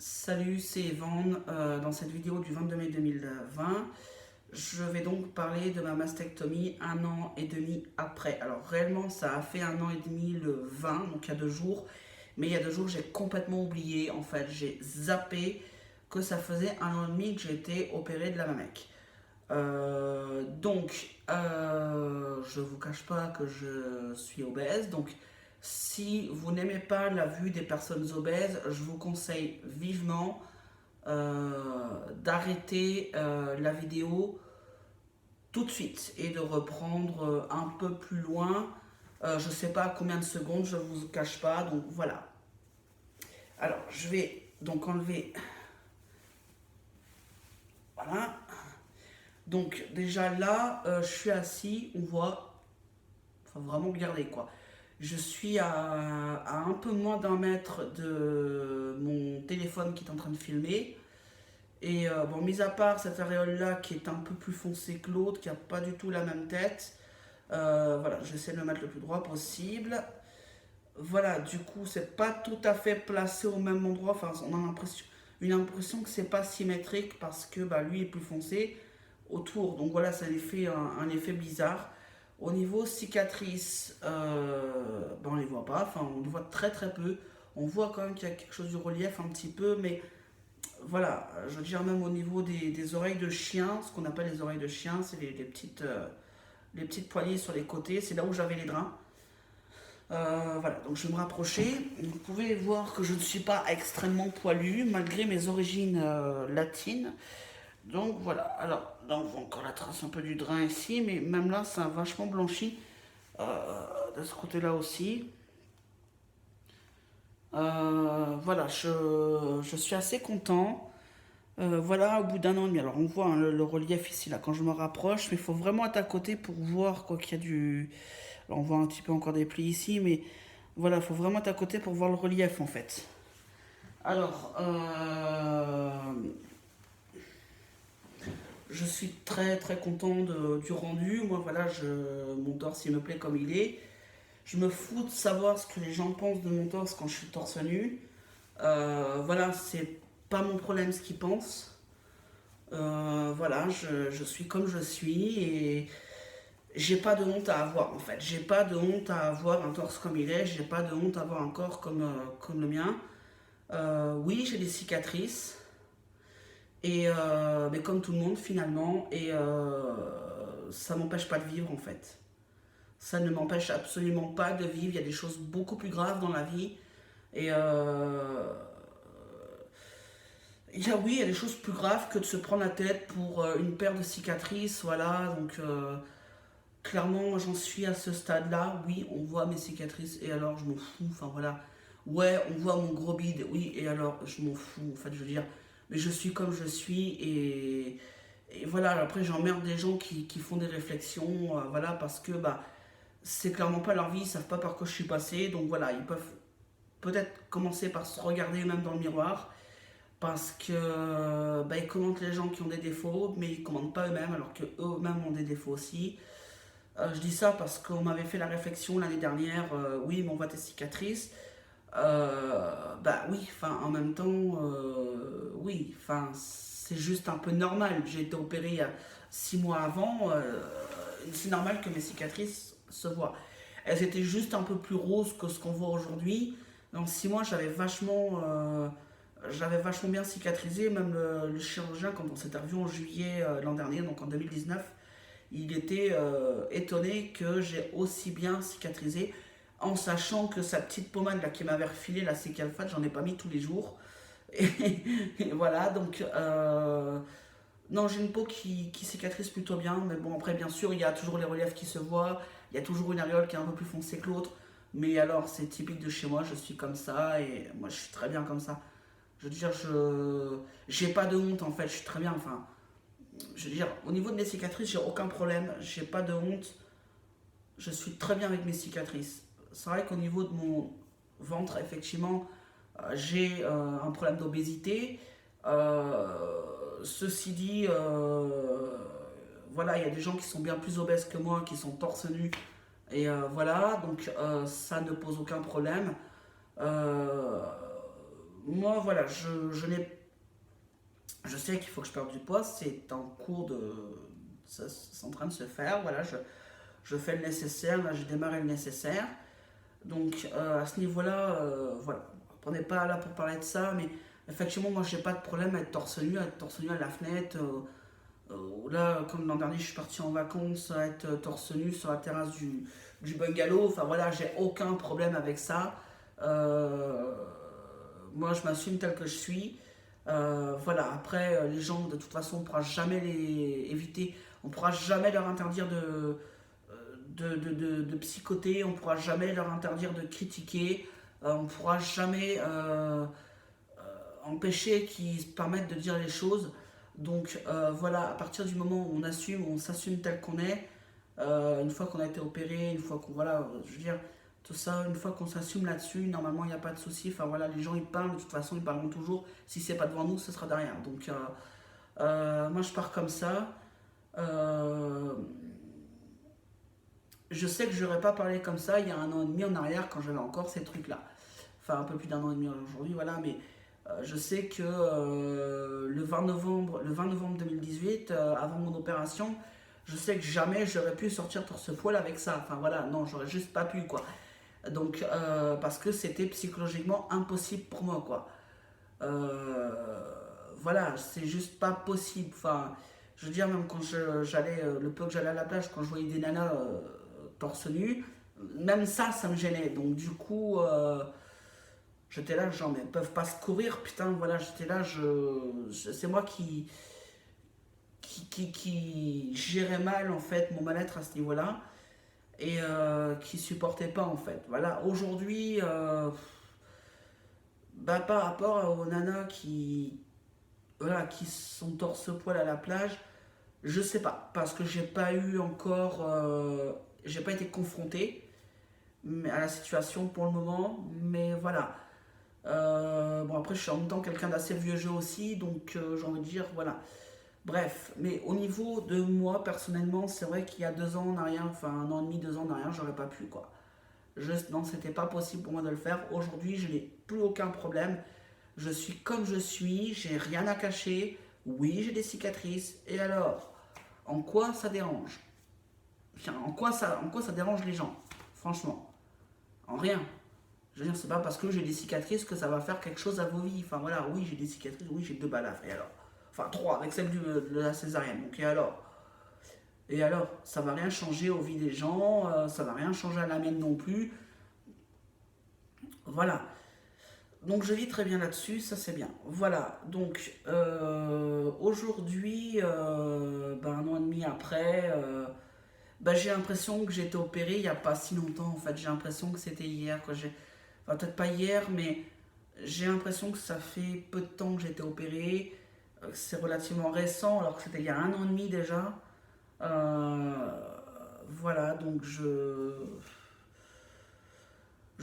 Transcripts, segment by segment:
Salut, c'est Evan. Dans cette vidéo du 22 mai 2020, je vais donc parler de ma mastectomie 1 an et demi après. Alors réellement, ça a fait 1 an et demi le 20, donc il y a 2 jours. Mais il y a 2 jours, j'ai complètement oublié. En fait, j'ai zappé que ça faisait 1 an et demi que j'ai été opéré de la mamec. Je vous cache pas que je suis obèse. Donc, si vous n'aimez pas la vue des personnes obèses, je vous conseille vivement d'arrêter la vidéo tout de suite et de reprendre un peu plus loin. Je sais pas combien de secondes, je vous cache pas. Donc voilà. Alors, je vais donc enlever. Voilà. Donc déjà là, je suis assis, on voit, enfin vraiment regardez quoi. Je suis à un peu moins d'1 mètre de mon téléphone qui est en train de filmer. Et bon, mis à part cette aréole-là qui est un peu plus foncée que l'autre, qui n'a pas du tout la même tête, voilà, j'essaie de le mettre le plus droit possible. Voilà, du coup, c'est pas tout à fait placé au même endroit. Enfin, on a une impression que c'est pas symétrique parce que bah, lui est plus foncé autour. Donc voilà, ça lui fait un effet bizarre. Au niveau cicatrice, ben on les voit pas. Enfin, on le voit très très peu. On voit quand même qu'il y a quelque chose du relief un petit peu, mais voilà, je veux dire même au niveau des oreilles de chien, ce qu'on appelle les oreilles de chien, c'est les petites poignées sur les côtés, c'est là où j'avais les drains. Voilà, donc je vais me rapprocher. Vous pouvez voir que je ne suis pas extrêmement poilu, malgré mes origines latines. Donc voilà, alors là on voit encore la trace un peu du drain ici, mais même là ça a vachement blanchi de ce côté-là aussi. Voilà, je suis assez content. Voilà, au bout d'1 an et demi. Alors on voit hein, le relief ici, là, quand je me rapproche, mais il faut vraiment être à côté pour voir quoi qu'il y a du. Alors on voit un petit peu encore des plis ici, mais voilà, il faut vraiment être à côté pour voir le relief en fait. Alors, je suis très très content du rendu. Moi voilà, mon torse il me plaît comme il est. Je me fous de savoir ce que les gens pensent de mon torse quand je suis torse nu. Voilà, c'est pas mon problème ce qu'ils pensent. Voilà, je suis comme je suis et j'ai pas de honte à avoir en fait. J'ai pas de honte à avoir un torse comme il est. J'ai pas de honte à avoir un corps comme le mien. Oui, j'ai des cicatrices. Mais comme tout le monde finalement. Ça m'empêche pas de vivre en fait. Ça ne m'empêche absolument pas de vivre. Il y a des choses beaucoup plus graves dans la vie. Et oui, il y a des choses plus graves que de se prendre la tête pour une paire de cicatrices. Voilà, donc clairement, j'en suis à ce stade-là. Oui, on voit mes cicatrices et alors je m'en fous. Enfin voilà. Ouais, on voit mon gros bide. Oui, et alors je m'en fous. En fait, je veux dire, mais je suis comme je suis et voilà. Après, j'emmerde des gens qui font des réflexions. Voilà, parce que bah, c'est clairement pas leur vie. Ils savent pas par quoi je suis passé. Donc voilà, ils peuvent peut-être commencer par se regarder eux-mêmes dans le miroir parce que bah, ils commentent les gens qui ont des défauts, mais ils commentent pas eux-mêmes alors que eux-mêmes ont des défauts aussi. Je dis ça parce qu'on m'avait fait la réflexion l'année dernière, oui, mais on voit tes cicatrices. Bah oui, enfin en même temps, oui, enfin c'est juste un peu normal. J'ai été opéré il y a 6 mois avant, c'est normal que mes cicatrices se voient. Elles étaient juste un peu plus roses que ce qu'on voit aujourd'hui. Dans 6 mois, j'avais vachement bien cicatrisé. Même le chirurgien, quand on s'est revu en juillet l'an dernier, donc en 2019, il était étonné que j'ai aussi bien cicatrisé en sachant que sa petite pommade là, qui m'avait refilé la Cicalfate, j'en ai pas mis tous les jours. Et, et voilà, donc non, j'ai une peau qui cicatrise plutôt bien, mais bon, après, bien sûr, il y a toujours les reliefs qui se voient, il y a toujours une aréole qui est un peu plus foncée que l'autre, mais alors, c'est typique de chez moi, je suis comme ça, et moi, je suis très bien comme ça. Je veux dire, j'ai pas de honte, en fait, je suis très bien, enfin, je veux dire, au niveau de mes cicatrices, j'ai aucun problème, j'ai pas de honte, je suis très bien avec mes cicatrices. C'est vrai qu'au niveau de mon ventre, effectivement, j'ai un problème d'obésité. Ceci dit, voilà, il y a des gens qui sont bien plus obèses que moi, qui sont torse nu. Et voilà, donc ça ne pose aucun problème. Euh, moi, voilà, je sais qu'il faut que je perde du poids, c'est en cours de... C'est en train de se faire, voilà, je fais le nécessaire, là j'ai démarré le nécessaire. Donc à ce niveau-là, voilà, on n'est pas là pour parler de ça, mais effectivement, moi j'ai pas de problème à être torse nu à la fenêtre. Là, comme l'an dernier, je suis parti en vacances, à être torse nu sur la terrasse du bungalow. Enfin voilà, j'ai aucun problème avec ça. Euh, Moi, je m'assume tel que je suis. Voilà, après, les gens, de toute façon, on ne pourra jamais les éviter. On ne pourra jamais leur interdire de psychoter, on ne pourra jamais leur interdire de critiquer, on ne pourra jamais empêcher qu'ils se permettent de dire les choses. Donc voilà, à partir du moment où on assume, on s'assume tel qu'on est, une fois qu'on a été opéré, une fois qu'on, voilà, je veux dire, tout ça, une fois qu'on s'assume là-dessus, normalement il n'y a pas de souci. Enfin voilà, les gens ils parlent, de toute façon ils parleront toujours. Si c'est pas devant nous, ce sera derrière. Donc moi je pars comme ça. Euh, je sais que je n'aurais pas parlé comme ça il y a un an et demi en arrière quand j'avais encore ces trucs-là. Enfin, un peu plus d'un an et demi aujourd'hui, voilà, mais je sais que le 20 novembre 2018, avant mon opération, je sais que jamais j'aurais pu sortir torse-poil avec ça. Enfin voilà, non, j'aurais juste pas pu, quoi. Donc, parce que c'était psychologiquement impossible pour moi, quoi. Euh, voilà, c'est juste pas possible. Enfin, je veux dire, même quand j'allais, le peu que j'allais à la plage, quand je voyais des nanas torse nu, même ça me gênait. Donc, du coup, j'étais là, genre, mais elles peuvent pas se courir, putain, voilà, j'étais là, c'est moi qui gérait mal, en fait, mon mal-être à ce niveau-là, et qui supportait pas, en fait. Voilà, aujourd'hui, bah, par rapport aux nanas voilà, qui sont torse-poil à la plage, je sais pas, parce que j'ai pas eu encore, j'ai pas été confronté à la situation pour le moment, mais voilà. Bon, après, je suis en même temps quelqu'un d'assez vieux jeu aussi, donc j'ai envie de dire, voilà. Bref, mais au niveau de moi, personnellement, c'est vrai qu'il y a 2 ans en arrière, enfin un an et demi, 2 ans en arrière, j'aurais pas pu, quoi. Non, c'était pas possible pour moi de le faire. Aujourd'hui, je n'ai plus aucun problème. Je suis comme je suis, j'ai rien à cacher. Oui, j'ai des cicatrices. Et alors, en quoi ça dérange? Enfin, en quoi ça dérange les gens? Franchement, en rien. Je veux dire, c'est pas parce que j'ai des cicatrices que ça va faire quelque chose à vos vies. Enfin voilà, oui, j'ai des cicatrices, oui, j'ai 2 balafres. Et alors? Enfin, 3 avec celle de la césarienne. Donc, et alors? Et alors? Ça va rien changer aux vies des gens, ça va rien changer à la mienne non plus. Voilà. Donc je vis très bien là-dessus, ça c'est bien. Voilà, donc aujourd'hui, ben, un an et demi après, ben, j'ai l'impression que j'ai été opéré il n'y a pas si longtemps en fait. J'ai l'impression que c'était hier, quoi. Enfin, peut-être pas hier, mais j'ai l'impression que ça fait peu de temps que j'ai été opéré. Que c'est relativement récent, alors que c'était il y a un an et demi déjà. Euh, voilà, donc je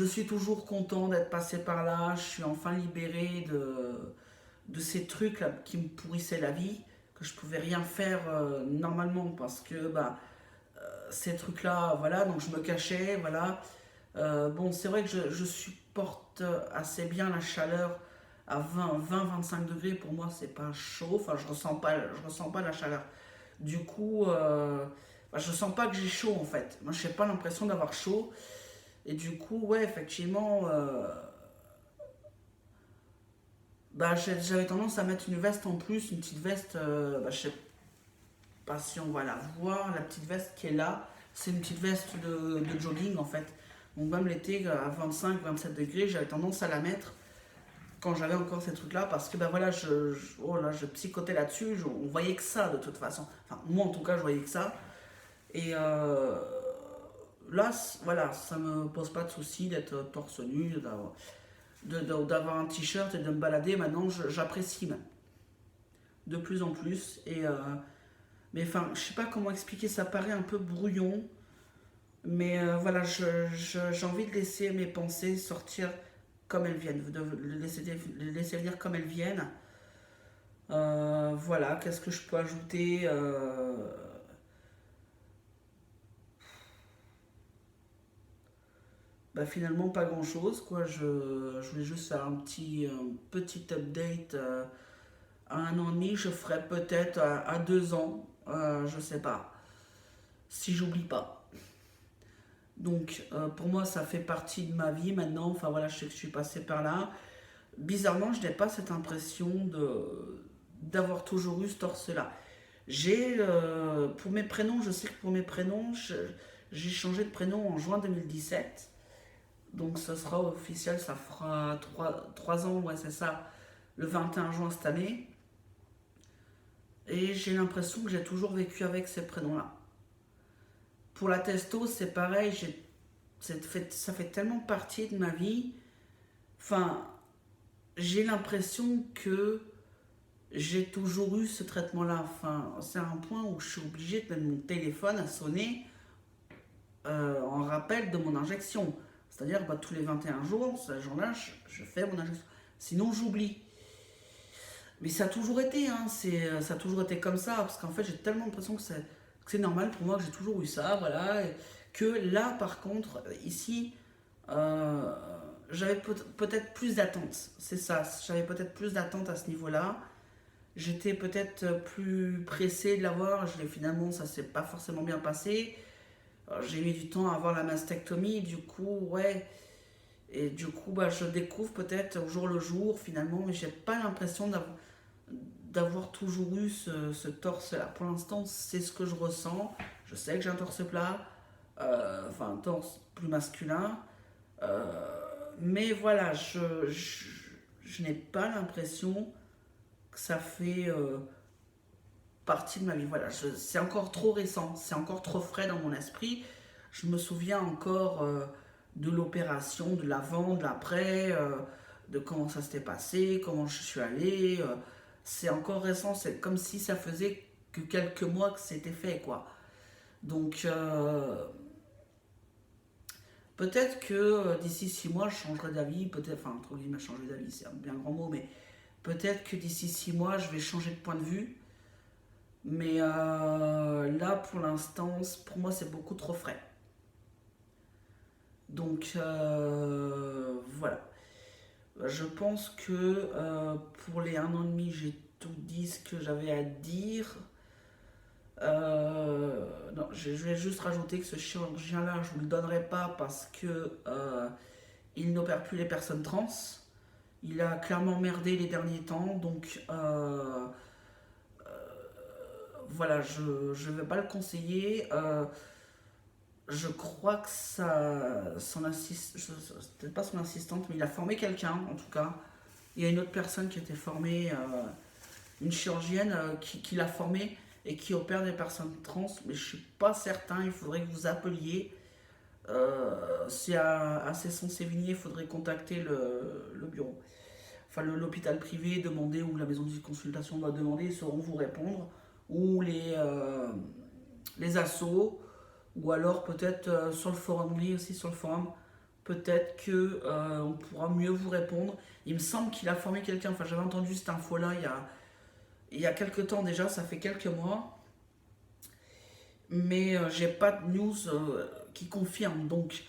suis toujours content d'être passé par là. Je suis enfin libéré de ces trucs là, qui me pourrissaient la vie, que je pouvais rien faire normalement parce que bah, ces trucs là, voilà, donc je me cachais, voilà. Bon, c'est vrai que je supporte assez bien la chaleur à 20-25 degrés. Pour moi, c'est pas chaud, enfin, je ressens pas la chaleur. Du coup, bah, je sens pas que j'ai chaud en fait. Moi, je n'ai pas l'impression d'avoir chaud. Et du coup, ouais, effectivement, bah, j'avais tendance à mettre une veste en plus, une petite veste, bah, je sais pas si on va la voir, la petite veste qui est là, c'est une petite veste de jogging en fait. Donc même l'été à 25-27 degrés, j'avais tendance à la mettre quand j'avais encore ces trucs-là parce que bah voilà, oh là, je psychotais là-dessus, on voyait que ça de toute façon. Enfin, moi en tout cas, je voyais que ça. Et là, voilà, ça me pose pas de souci d'être torse nu, d'avoir un t-shirt et de me balader. Maintenant, j'apprécie même de plus en plus. Mais enfin, je sais pas comment expliquer, ça paraît un peu brouillon. Mais voilà, j'ai envie de laisser mes pensées sortir comme elles viennent, de les laisser venir comme elles viennent. Voilà, qu'est-ce que je peux ajouter Bah, finalement, pas grand-chose, quoi. Je voulais juste faire un petit update à 1 an et demi. Je ferai peut-être à 2 ans, je sais pas, si j'oublie pas. Donc, pour moi, ça fait partie de ma vie maintenant. Enfin, voilà, je sais que je suis passée par là. Bizarrement, je n'ai pas cette impression d'avoir toujours eu ce torse-là. Pour mes prénoms, je sais que pour mes prénoms, j'ai changé de prénom en juin 2017. Donc ça sera officiel, ça fera 3 ans, ouais c'est ça, le 21 juin cette année. Et j'ai l'impression que j'ai toujours vécu avec ces prénoms-là. Pour la testo, c'est pareil, ça fait tellement partie de ma vie. Enfin, j'ai l'impression que j'ai toujours eu ce traitement-là. Enfin, c'est un point où je suis obligée de mettre mon téléphone à sonner en rappel de mon injection. C'est-à-dire bah, tous les 21 jours, ce jour-là, je fais mon injection. Sinon, j'oublie. Mais ça a toujours été, hein, ça a toujours été comme ça, parce qu'en fait, j'ai tellement l'impression que c'est normal pour moi, que j'ai toujours eu ça, voilà. Et que là, par contre, ici, euh, j'avais peut-être plus d'attentes. C'est ça, j'avais peut-être plus d'attentes à ce niveau-là. J'étais peut-être plus pressée de l'avoir. Finalement, ça s'est pas forcément bien passé. J'ai mis du temps à avoir la mastectomie, du coup, ouais. Et du coup, bah, je découvre peut-être au jour le jour, finalement, mais j'ai pas l'impression d'avoir toujours eu ce torse-là. Pour l'instant, c'est ce que je ressens. Je sais que j'ai un torse plat, enfin un torse plus masculin. Mais voilà, je n'ai pas l'impression que ça fait partie de ma vie. Voilà, c'est encore trop récent, c'est encore trop frais dans mon esprit. Je me souviens encore de l'opération, de l'avant, de l'après, de comment ça s'était passé, comment je suis allée. C'est encore récent, c'est comme si ça faisait que quelques mois que c'était fait, quoi. Donc, peut-être que d'ici 6 mois, je changerai d'avis, peut-être, enfin, entre guillemets, changer d'avis, c'est un bien grand mot, mais peut-être que d'ici 6 mois, je vais changer de point de vue. Mais là, pour l'instant, pour moi, c'est beaucoup trop frais. Donc, voilà. Je pense que pour les 1 an et demi, j'ai tout dit ce que j'avais à dire. Non, je vais juste rajouter que ce chirurgien-là, je ne vous le donnerai pas parce que il n'opère plus les personnes trans. Il a clairement merdé les derniers temps, donc voilà, je ne vais pas le conseiller. Je crois que son assistante, peut-être pas son assistante, mais il a formé quelqu'un en tout cas. Il y a une autre personne qui a été formée, une chirurgienne qui l'a formée et qui opère des personnes trans, mais je suis pas certain, il faudrait que vous appeliez. C'est à Cesson-Sévigné, il faudrait contacter le bureau. Enfin, l'hôpital privé, demander, ou la maison de consultation doit demander, ils sauront vous répondre. Ou les assos, ou alors peut-être sur le forum, lui aussi sur le forum, peut-être que on pourra mieux vous répondre. Il me semble qu'il a formé quelqu'un, enfin j'avais entendu cette info-là il y a quelques temps déjà, ça fait quelques mois, mais j'ai pas de news qui confirme. Donc,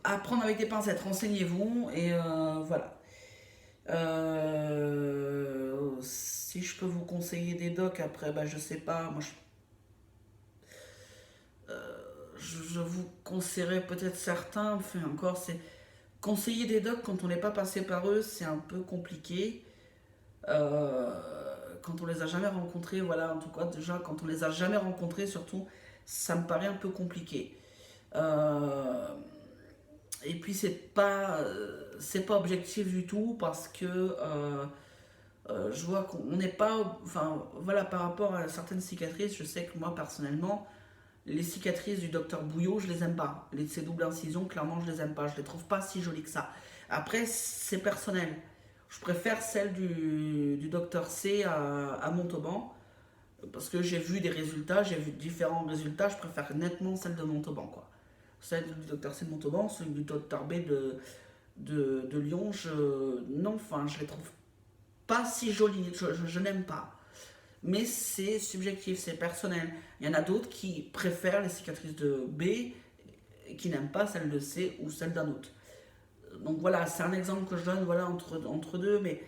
à prendre avec des pincettes, renseignez-vous, et voilà. Si je peux vous conseiller des docs après, bah, je sais pas, moi je vous conseillerais peut-être certains, enfin encore, c'est conseiller des docs quand on n'est pas passé par eux, c'est un peu compliqué. Euh, Quand on les a jamais rencontrés, voilà, en tout cas, déjà, quand on les a jamais rencontrés, surtout, ça me paraît un peu compliqué. Euh, et puis, c'est pas objectif du tout parce que je vois qu'on n'est pas. Enfin, voilà, par rapport à certaines cicatrices, je sais que moi, personnellement, les cicatrices du docteur Bouillot, je les aime pas. Ces doubles incisions, clairement, je les aime pas. Je les trouve pas si jolies que ça. Après, c'est personnel. Je préfère celle du docteur C à Montauban. Parce que j'ai vu des résultats, j'ai vu différents résultats. Je préfère nettement celle de Montauban, quoi. Celle du docteur C de Montauban, celle du docteur B de Lyon, non, enfin, je les trouve pas si jolies. Je n'aime pas. Mais c'est subjectif, c'est personnel. Il y en a d'autres qui préfèrent les cicatrices de B et qui n'aime pas celle de C ou celle d'un autre. Donc voilà, c'est un exemple que je donne voilà, entre deux, mais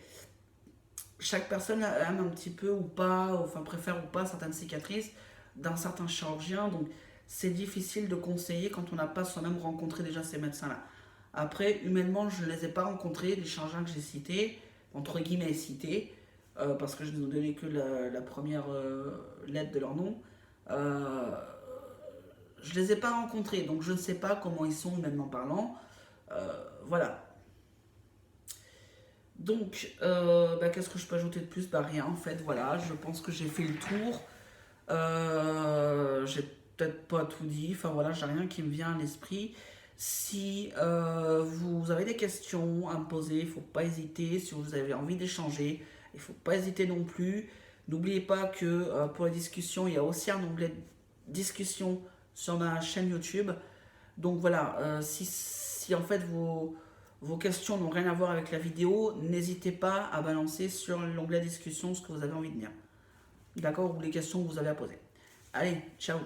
chaque personne aime un petit peu ou pas, enfin préfère ou pas certaines cicatrices d'un certain chirurgien. Donc c'est difficile de conseiller quand on n'a pas soi-même rencontré déjà ces médecins-là. Après, humainement, je ne les ai pas rencontrés, les chirurgiens que j'ai cités, entre guillemets cités, parce que je ne donnais que la première lettre de leur nom. Euh, je ne les ai pas rencontrés, donc je ne sais pas comment ils sont humainement parlant. Voilà. Donc, qu'est-ce que je peux ajouter de plus? Bah rien en fait, voilà, je pense que j'ai fait le tour. J'ai peut-être pas tout dit, enfin voilà, j'ai rien qui me vient à l'esprit. Si vous avez des questions à me poser, il ne faut pas hésiter. Si vous avez envie d'échanger, il ne faut pas hésiter non plus. N'oubliez pas que pour les discussions, il y a aussi un onglet discussion sur ma chaîne YouTube. Donc voilà, si en fait vos questions n'ont rien à voir avec la vidéo, n'hésitez pas à balancer sur l'onglet discussion ce que vous avez envie de dire. D'accord? Ou les questions que vous avez à poser. Allez, ciao!